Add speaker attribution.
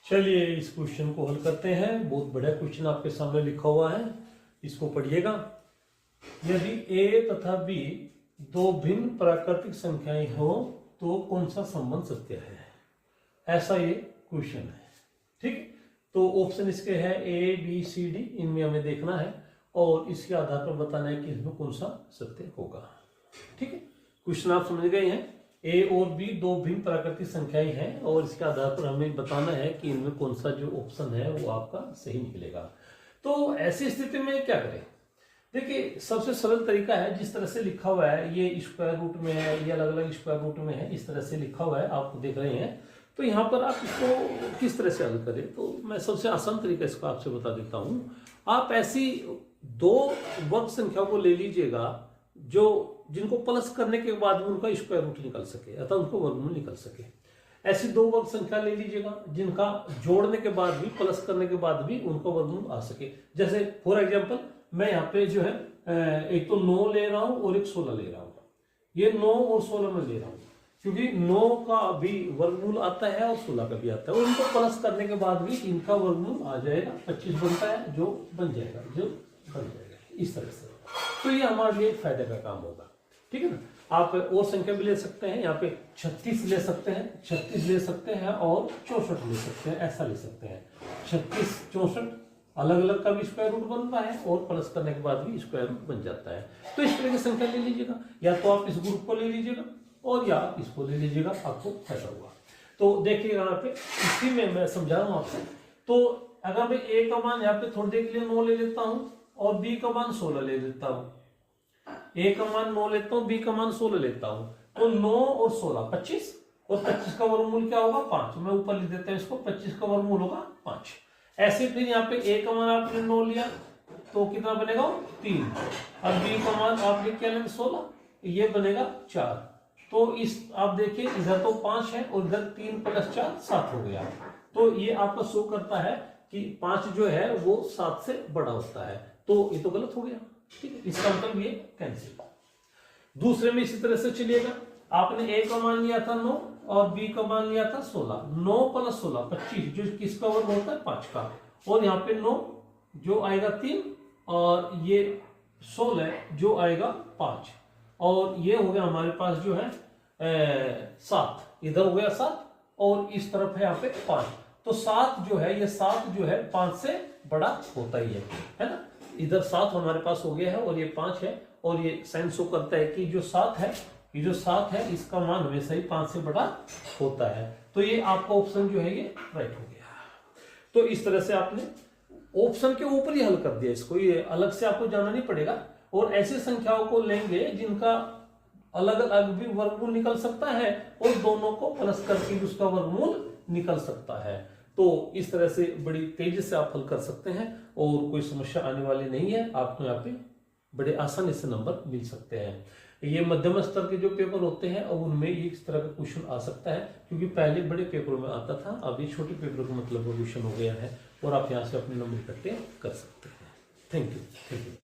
Speaker 1: चलिए इस क्वेश्चन को हल करते हैं। बहुत बढ़िया क्वेश्चन आपके सामने लिखा हुआ है, इसको पढ़िएगा। यदि a तथा b दो भिन्न प्राकृतिक संख्याएं हो तो कौन सा संबंध सत्य है, ऐसा ये क्वेश्चन है। ठीक, तो ऑप्शन इसके है a b c d, इनमें हमें देखना है और इसके आधार पर बताना है कि इसमें कौन सा सत्य होगा। ठीक है, क्वेश्चन आप समझ गए हैं। a और b दो भिन्न प्राकृतिक संख्याएं हैं और इसके आधार पर हमें बताना है कि इनमें कौन सा जो ऑप्शन है वो आपका सही निकलेगा। तो ऐसी स्थिति में क्या करें? देखिए, सबसे सरल तरीका है, जिस तरह से लिखा हुआ है, ये स्क्वायर रूट में है, ये अलग अलग स्क्वायर रूट में है, इस तरह से लिखा हुआ है, आप देख रहे हैं। तो यहाँ पर आप इसको किस तरह से हल करें, तो मैं सबसे आसान तरीका इसको आपसे बता देता हूँ। आप ऐसी दो वर्ग संख्याओं को ले लीजिएगा जिनको प्लस करने के बाद भी उनका स्क्वायर रूट निकल सके, अतः उनको वर्गमूल निकल सके। ऐसी दो वर्ग संख्या ले लीजिएगा जिनका जोड़ने के बाद भी, प्लस करने के बाद भी उनका वर्गमूल आ सके। जैसे फॉर एग्जांपल मैं यहाँ पे जो है एक तो 9 ले रहा हूं और एक 16 ले रहा हूं। ये 9 और 16 में ले रहा हूं क्योंकि 9 का भी वर्गमूल आता है और 16 का भी आता है, और इनको प्लस करने के बाद भी इनका वर्गमूल आ जाएगा, 25 बनता है, जो बन जाएगा इस तरह से। तो ये हमारे लिए फायदे का काम होगा। ठीक है ना। आप और संख्या भी ले सकते हैं, यहाँ पे 36 ले सकते हैं, 36 ले सकते हैं और 64 ले सकते हैं, ऐसा ले सकते हैं। 36 64 अलग अलग का भी स्क्वायर रूट बनता है और प्लस करने के बाद भी स्क्वायर रूट बन जाता है। तो इस तरह की संख्या ले लीजिएगा, या तो आप इस ग्रुप को ले लीजिएगा और या आप इसको ले लीजिएगा, आपको फायदा होगा। तो देखिएगा यहाँ पे, इसी में मैं समझा रहा हूँ आपसे। तो अगर मैं a का मान यहाँ पे थोड़ी देर के लिए 9 ले लेता हूँ और b का मान 16 ले लेता हूँ, a का मान 9 लेता हूँ, b का मान 16 लेता हूँ, तो 9 और 16 25, और 25 का वर्गमूल क्या होगा 5। मैं ऊपर लिख देता हूँ इसको, 25 का वर्गमूल होगा 5। ऐसे फिर यहाँ पे a का मान आपने 9 लिया तो कितना बनेगा 3, और b का मान आपने क्या लिया 16, ये बनेगा 4। तो इस आप देखिए इधर तो 5 है और इधर 3 + 4 7 हो गया। तो ये आपका शो करता है कि 5 जो है वो 7 से बड़ा होता है, तो ये तो गलत हो गया। ठीक है, इसका मतलब ये कैंसिल। दूसरे में इसी तरह से चलिएगा। आपने a का मान लिया था 9 और b का मान लिया था 16। 9 + 16 25, जो किसका वर्ग होता है 5 का, और यहाँ पे 9 जो आएगा 3 और ये 16 जो आएगा 5, और ये हो गया हमारे पास जो है 7, इधर हो गया 7 और इस तरफ है यहाँ पे 5। तो 7 जो है, ये 7 जो है 5 से बड़ा होता ही है ना। इधर 7 हमारे पास हो गया है और ये 5 है, और ये साइन शो करता है कि जो 7 है, ये जो 7 है इसका मान हमेशा ही 5 से बड़ा होता है। तो ये आपका ऑप्शन जो है ये राइट हो गया। तो इस तरह से आपने ऑप्शन के ऊपर ही हल कर दिया इसको, ये अलग से आपको जाना नहीं पड़ेगा। और ऐसी संख्याओं को लेंगे जिनका अलग अलग भी वर्गमूल निकल सकता है और दोनों को प्लस करके भी उसका वर्गमूल निकल सकता है। तो इस तरह से बड़ी तेजी से आप हल कर सकते हैं और कोई समस्या आने वाली नहीं है। आपको यहाँ पे बड़े आसानी से नंबर मिल सकते हैं। ये मध्यम स्तर के जो पेपर होते हैं और उनमें इस तरह का क्वेश्चन आ सकता है, क्योंकि पहले बड़े पेपरों में आता था, अब ये छोटे पेपरों का मतलब क्वेश्चन हो गया है और आप यहाँ से अपने नंबर इकट्ठे कर सकते हैं। Thank you.